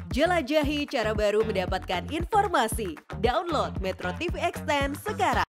Jelajahi cara baru mendapatkan informasi. Download Metro TV Extend sekarang.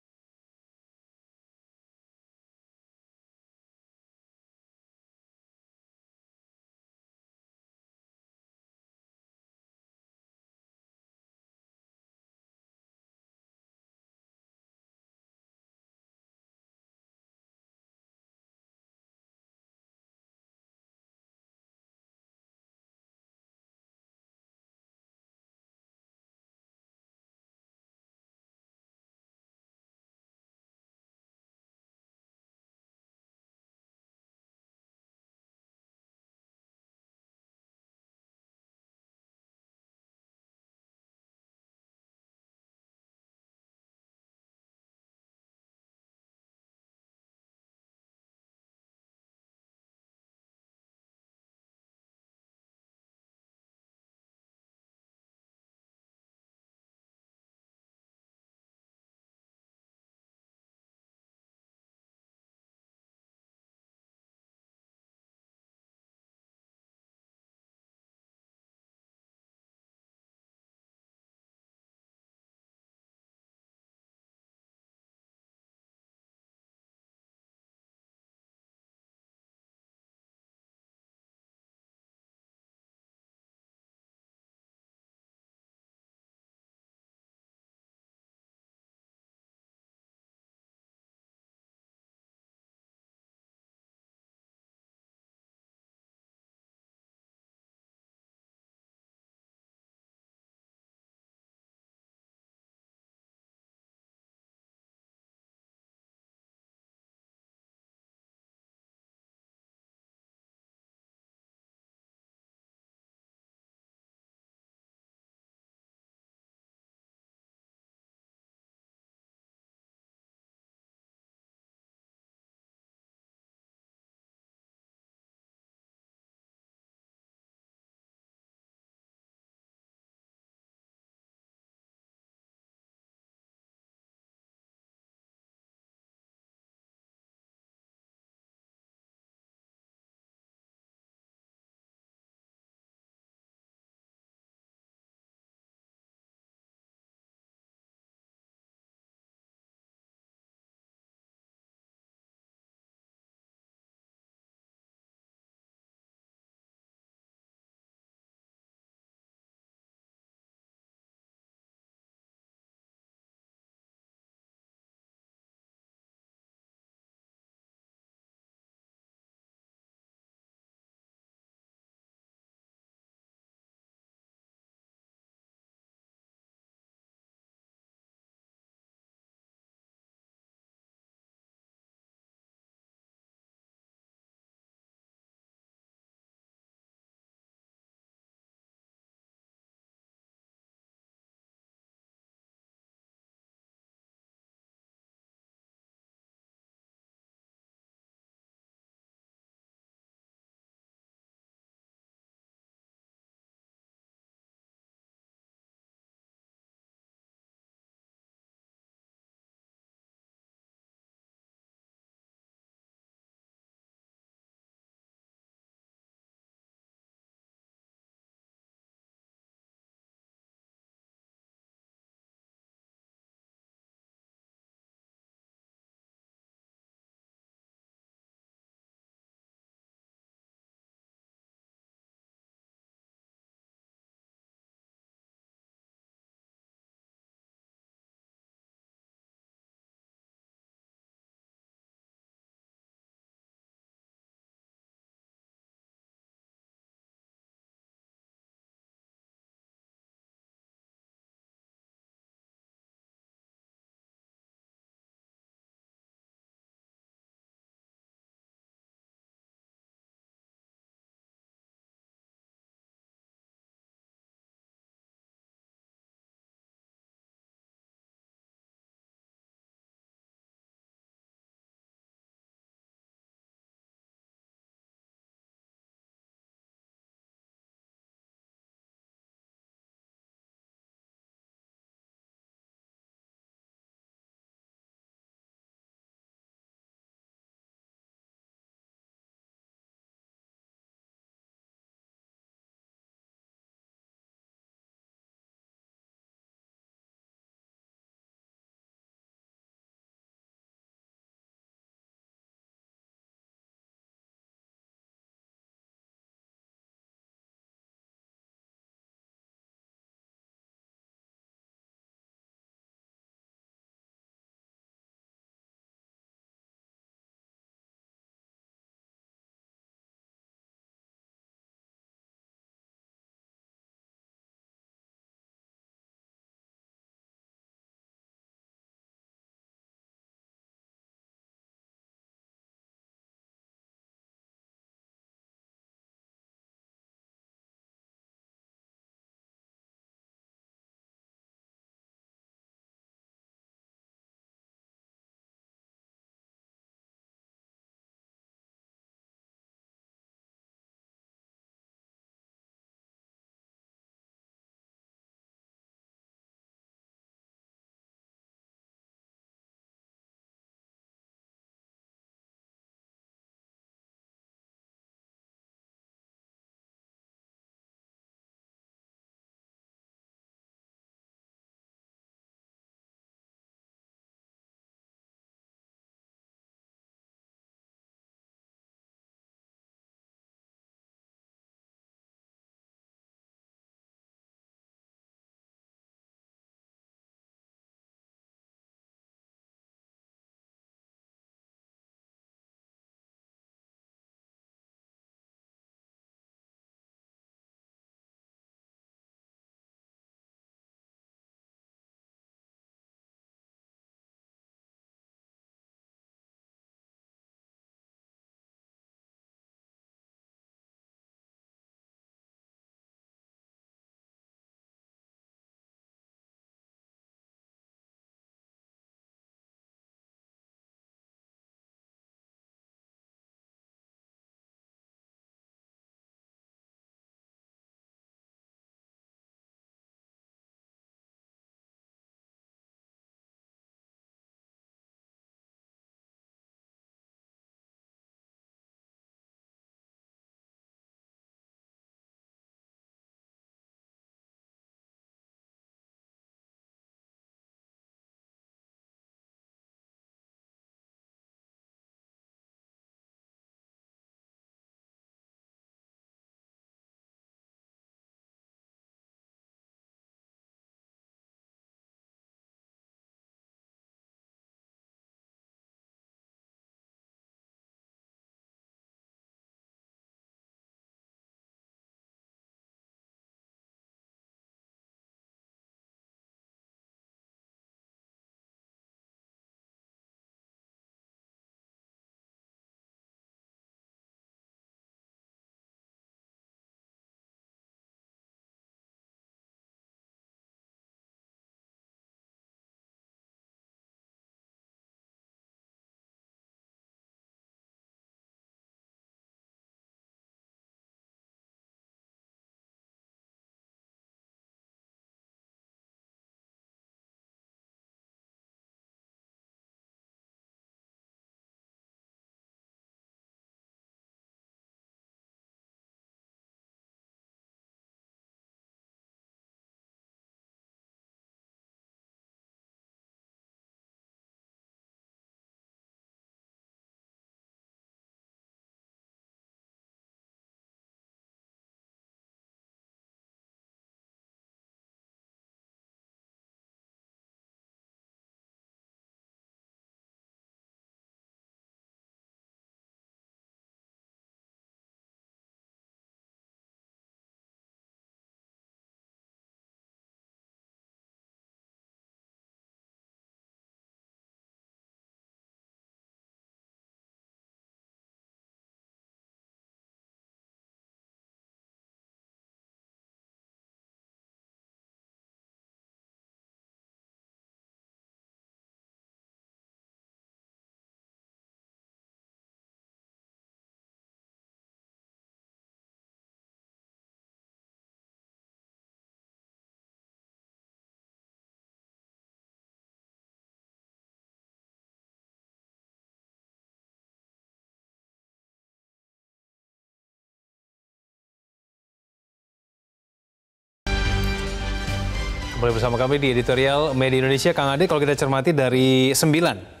Kembali bersama kami di editorial Media Indonesia. Kang Ade, kalau kita cermati dari 10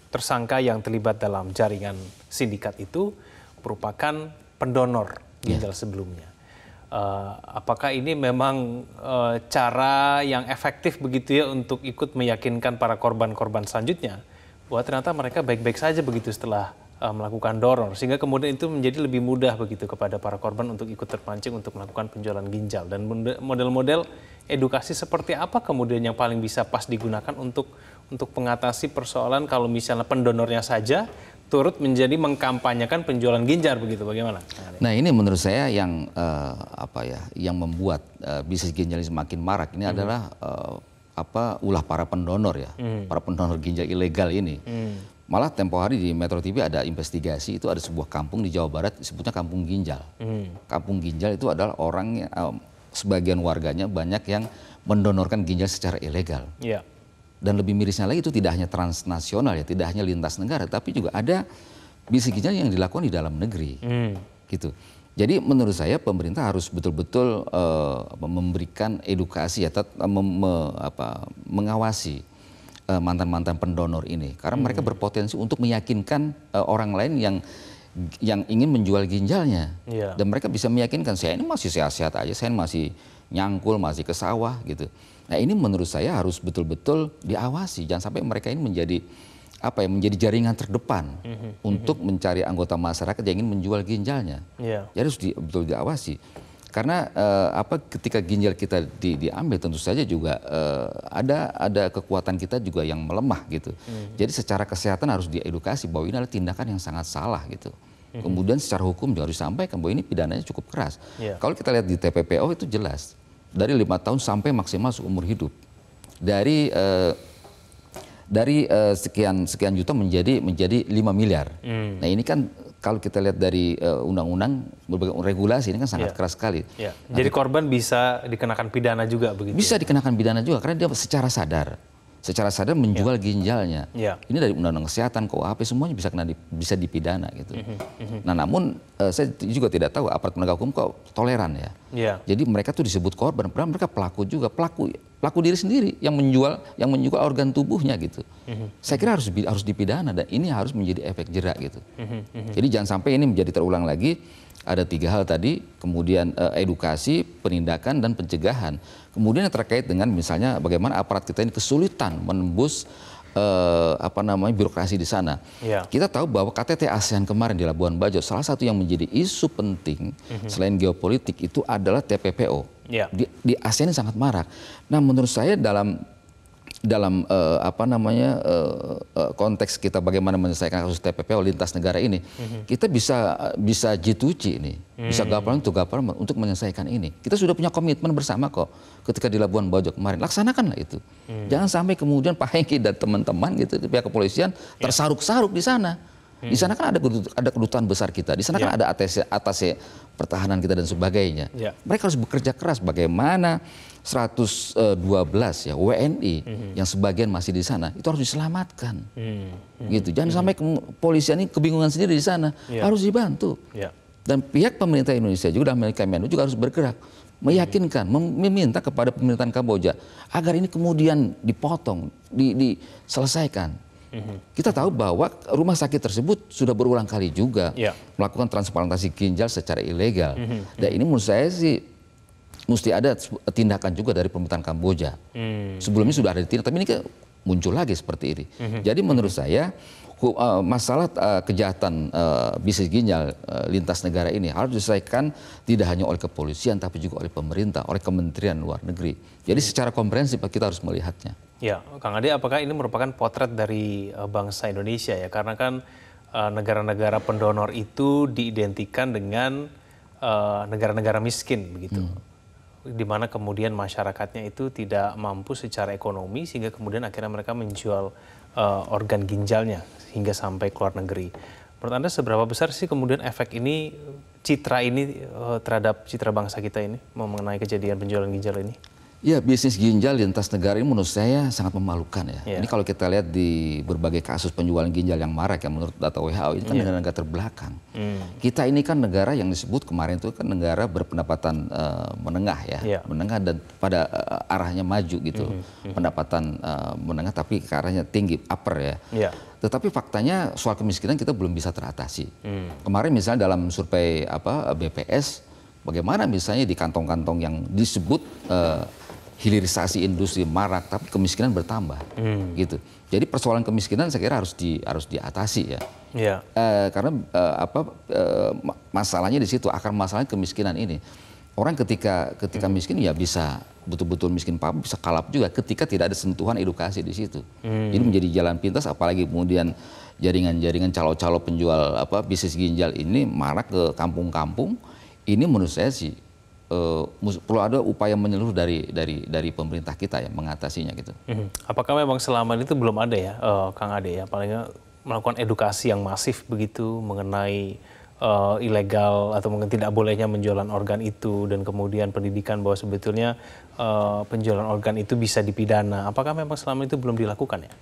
tersangka yang terlibat dalam jaringan sindikat itu merupakan pendonor ginjal sebelumnya. Apakah ini memang cara yang efektif begitu ya untuk ikut meyakinkan para korban-korban selanjutnya bahwa ternyata mereka baik-baik saja begitu setelah melakukan donor, sehingga kemudian itu menjadi lebih mudah begitu kepada para korban untuk ikut terpancing untuk melakukan penjualan ginjal. Dan model-model edukasi seperti apa kemudian yang paling bisa pas digunakan untuk mengatasi persoalan kalau misalnya pendonornya saja turut menjadi mengkampanyekan penjualan ginjal begitu, bagaimana? Nah, ini menurut saya yang yang membuat bisnis ginjal ini semakin marak ini adalah ulah para pendonor ya, para pendonor ginjal ilegal ini. Malah tempo hari di Metro TV ada investigasi, itu ada sebuah kampung di Jawa Barat disebutnya Kampung Ginjal. Kampung Ginjal itu adalah orang sebagian warganya banyak yang mendonorkan ginjal secara ilegal. Yeah. Dan lebih mirisnya lagi itu tidak hanya transnasional ya, tidak hanya lintas negara, tapi juga ada bisnis ginjal yang dilakukan di dalam negeri. Gitu. Jadi menurut saya pemerintah harus betul-betul memberikan edukasi ya, mengawasi mantan-mantan pendonor ini, karena mereka berpotensi untuk meyakinkan orang lain yang ingin menjual ginjalnya. Dan mereka bisa meyakinkan, saya ini masih sehat-sehat aja, saya masih nyangkul, masih ke sawah gitu. Nah, ini menurut saya harus betul-betul diawasi, jangan sampai mereka ini menjadi menjadi jaringan terdepan untuk mencari anggota masyarakat yang ingin menjual ginjalnya. Jadi harus betul diawasi. Karena ketika ginjal kita diambil tentu saja juga ada kekuatan kita juga yang melemah gitu. Jadi secara kesehatan harus diedukasi bahwa ini adalah tindakan yang sangat salah gitu. Kemudian secara hukum juga harus disampaikan bahwa ini pidananya cukup keras. Kalau kita lihat di TPPO itu jelas dari 5 tahun sampai maksimal seumur hidup. Dari sekian juta menjadi 5 miliar. Nah, ini kan kalau kita lihat dari undang-undang berbagai regulasi ini kan sangat keras sekali. Jadi korban bisa dikenakan pidana juga begitu? Bisa dikenakan pidana juga karena dia secara sadar menjual ginjalnya. Ini dari undang-undang kesehatan, KUHP semuanya bisa dipidana gitu. Nah, namun saya juga tidak tahu aparat penegak hukum kok toleran ya. Jadi mereka tuh disebut korban, padahal mereka pelaku juga, pelaku diri sendiri yang menjual organ tubuhnya gitu. Saya kira harus dipidana dan ini harus menjadi efek jerak gitu. Jadi jangan sampai ini menjadi terulang lagi. Ada 3 hal tadi, kemudian edukasi, penindakan, dan pencegahan. Kemudian yang terkait dengan misalnya bagaimana aparat kita ini kesulitan menembus birokrasi di sana. Kita tahu bahwa KTT ASEAN kemarin di Labuan Bajo, salah satu yang menjadi isu penting selain geopolitik itu adalah TPPO. Di ASEAN ini sangat marak. Nah, menurut saya dalam konteks kita bagaimana menyelesaikan kasus TPPO lintas negara ini, kita bisa G2G ini, bisa government to government untuk menyelesaikan ini. Kita sudah punya komitmen bersama kok ketika di Labuan Bajo kemarin, laksanakanlah itu. Jangan sampai kemudian Pak Hengki dan teman-teman gitu pihak kepolisian tersaruk-saruk di sana. Di sana kan ada kedutaan besar kita, di sana kan ada atase pertahanan kita dan sebagainya. Mereka harus bekerja keras bagaimana 112 ya WNI yang sebagian masih di sana itu harus diselamatkan. Gitu. Jangan sampai kepolisian ini kebingungan sendiri di sana, harus dibantu. Dan pihak pemerintah Indonesia juga dan Kemenlu juga harus bergerak, meyakinkan, meminta kepada pemerintahan Kamboja agar ini kemudian dipotong, diselesaikan. Kita tahu bahwa rumah sakit tersebut sudah berulang kali juga melakukan transplantasi ginjal secara ilegal. Dan ini menurut saya sih mesti ada tindakan juga dari pemerintahan Kamboja. Sebelumnya sudah ada tindakan, tapi ini muncul lagi seperti ini. Jadi menurut saya masalah kejahatan bisnis ginjal lintas negara ini harus diselesaikan tidak hanya oleh kepolisian tapi juga oleh pemerintah, oleh Kementerian Luar Negeri. Jadi secara komprehensif kita harus melihatnya. Ya, Kang Ade, apakah ini merupakan potret dari bangsa Indonesia ya? Karena kan negara-negara pendonor itu diidentikan dengan negara-negara miskin begitu. Di mana kemudian masyarakatnya itu tidak mampu secara ekonomi sehingga kemudian akhirnya mereka menjual organ ginjalnya hingga sampai ke luar negeri. Menurut Anda seberapa besar sih kemudian efek ini, citra ini terhadap citra bangsa kita ini mengenai kejadian penjualan ginjal ini? Ya, bisnis ginjal lintas negara ini menurut saya sangat memalukan ya. Yeah. Ini kalau kita lihat di berbagai kasus penjualan ginjal yang marak yang menurut data WHO ini kan negara-negara terbelakang. Kita ini kan negara yang disebut kemarin itu kan negara berpendapatan menengah ya, menengah dan pada arahnya maju gitu, pendapatan menengah tapi ke arahnya tinggi, upper ya. Tetapi faktanya soal kemiskinan kita belum bisa teratasi. Kemarin misalnya dalam survei BPS, bagaimana misalnya di kantong-kantong yang disebut hilirisasi industri marak, tapi kemiskinan bertambah, gitu. Jadi persoalan kemiskinan saya kira harus diatasi ya. Karena masalahnya di situ, akar masalahnya kemiskinan ini. Orang ketika miskin ya bisa betul-betul miskin paham, bisa kalap juga ketika tidak ada sentuhan edukasi di situ. Jadi menjadi jalan pintas, apalagi kemudian jaringan-jaringan calo-calo penjual bisnis ginjal ini marak ke kampung-kampung. Ini menurut saya sih perlu ada upaya menyeluruh dari pemerintah kita ya mengatasinya gitu. Apakah memang selama itu belum ada ya, Kang Ade ya, paling melakukan edukasi yang masif begitu mengenai ilegal atau mungkin tidak bolehnya penjualan organ itu dan kemudian pendidikan bahwa sebetulnya penjualan organ itu bisa dipidana. Apakah memang selama itu belum dilakukan ya?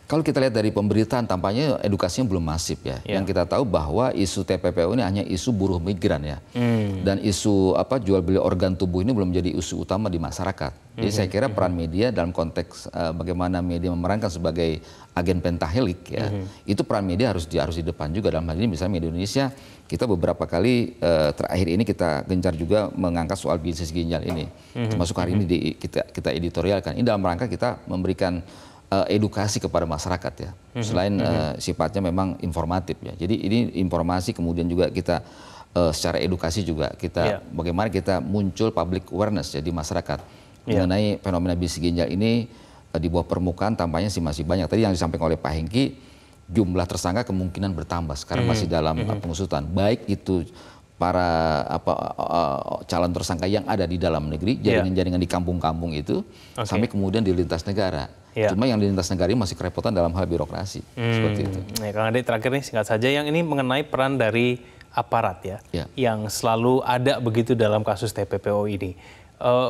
Kalau kita lihat dari pemberitaan tampaknya edukasinya belum masif ya. Yang kita tahu bahwa isu TPPO ini hanya isu buruh migran ya. Dan isu jual beli organ tubuh ini belum menjadi isu utama di masyarakat. Jadi saya kira peran media dalam konteks bagaimana media memerankan sebagai agen pentahelik ya. Itu peran media harus di depan juga. Dalam hal ini misalnya media Indonesia kita beberapa kali terakhir ini kita gencar juga mengangkat soal bisnis ginjal ini. Termasuk hari ini kita editorialkan. Ini dalam rangka kita memberikan edukasi kepada masyarakat ya, selain sifatnya memang informatif ya. Jadi ini informasi kemudian juga kita secara edukasi juga kita bagaimana kita muncul public awareness ya di masyarakat mengenai fenomena bisnis ginjal ini di bawah permukaan tampaknya sih masih banyak. Tadi yang disampaikan oleh Pak Hengki, jumlah tersangka kemungkinan bertambah sekarang masih dalam pengusutan. Baik itu para calon tersangka yang ada di dalam negeri, jaringan-jaringan di kampung-kampung itu, sampai kemudian di lintas negara. Cuma yang di lintas negara ini masih kerepotan dalam hal birokrasi. Seperti itu. Kang Ade, terakhir nih singkat saja, yang ini mengenai peran dari aparat ya, yang selalu ada begitu dalam kasus TPPO ini.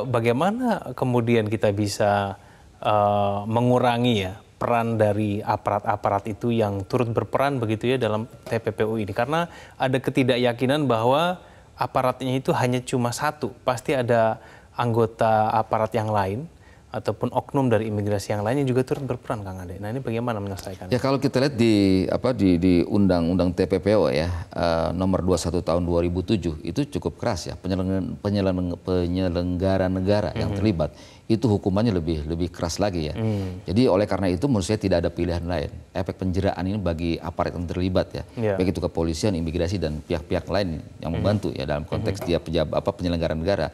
Bagaimana kemudian kita bisa mengurangi ya peran dari aparat-aparat itu yang turut berperan begitu ya dalam TPPO ini? Karena ada ketidakyakinan bahwa aparatnya itu hanya cuma satu, pasti ada anggota aparat yang lain ataupun oknum dari imigrasi yang lain yang juga turut berperan, Kang Ade. Nah, ini bagaimana menyelesaikannya? Ya, kalau kita lihat di Undang-Undang TPPO ya, nomor 21 tahun 2007 itu cukup keras ya, penyelenggara negara yang terlibat itu hukumannya lebih keras lagi ya. Jadi oleh karena itu menurut saya tidak ada pilihan lain. Efek penjeraan ini bagi aparat yang terlibat ya, baik itu kepolisian, imigrasi dan pihak-pihak lain yang membantu ya dalam konteks dia penyelenggara negara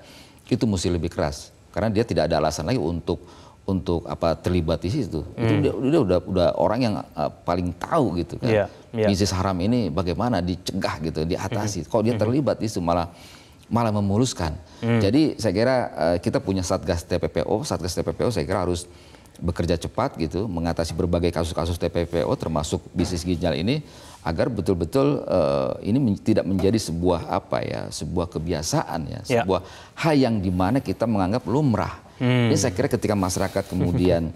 itu mesti lebih keras. Karena dia tidak ada alasan lagi untuk terlibat di situ. Itu udah orang yang paling tahu gitu kan. Bisnis haram ini bagaimana dicegah gitu, diatasi. Kalau dia terlibat itu malah memuluskan. Jadi saya kira kita punya Satgas TPPO saya kira harus bekerja cepat gitu, mengatasi berbagai kasus-kasus TPPO termasuk bisnis ginjal ini agar betul-betul ini tidak menjadi sebuah sebuah kebiasaan ya, sebuah hal yang dimana kita menganggap lumrah. Ini saya kira ketika masyarakat kemudian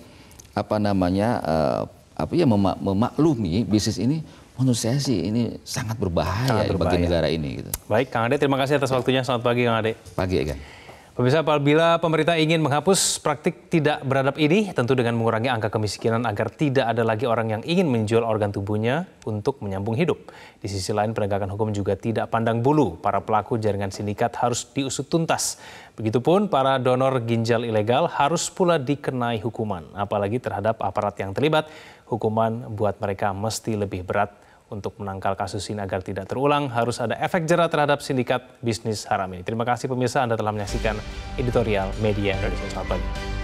memaklumi bisnis ini, menurut saya sih ini sangat berbahaya bagi negara ini gitu. Baik, Kang Ade, terima kasih atas waktunya. Selamat pagi, Kang Ade. Pagi, Egan. Pemirsa, apabila pemerintah ingin menghapus praktik tidak beradab ini, tentu dengan mengurangi angka kemiskinan agar tidak ada lagi orang yang ingin menjual organ tubuhnya untuk menyambung hidup. Di sisi lain, penegakan hukum juga tidak pandang bulu. Para pelaku jaringan sindikat harus diusut tuntas. Begitupun para donor ginjal ilegal harus pula dikenai hukuman. Apalagi terhadap aparat yang terlibat, hukuman buat mereka mesti lebih berat. Untuk menangkal kasus ini agar tidak terulang, harus ada efek jera terhadap sindikat bisnis haram ini. Terima kasih pemirsa, Anda telah menyaksikan editorial Media Indonesia. Selamat pagi.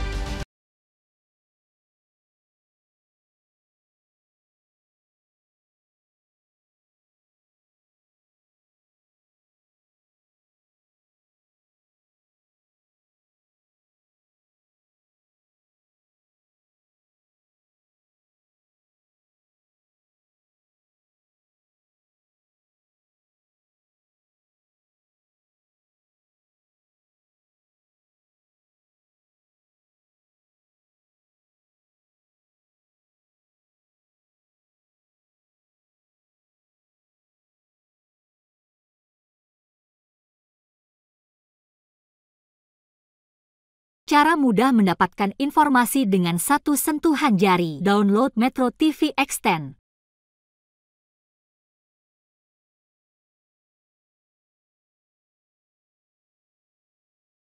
Cara mudah mendapatkan informasi dengan satu sentuhan jari. Download Metro TV Extend.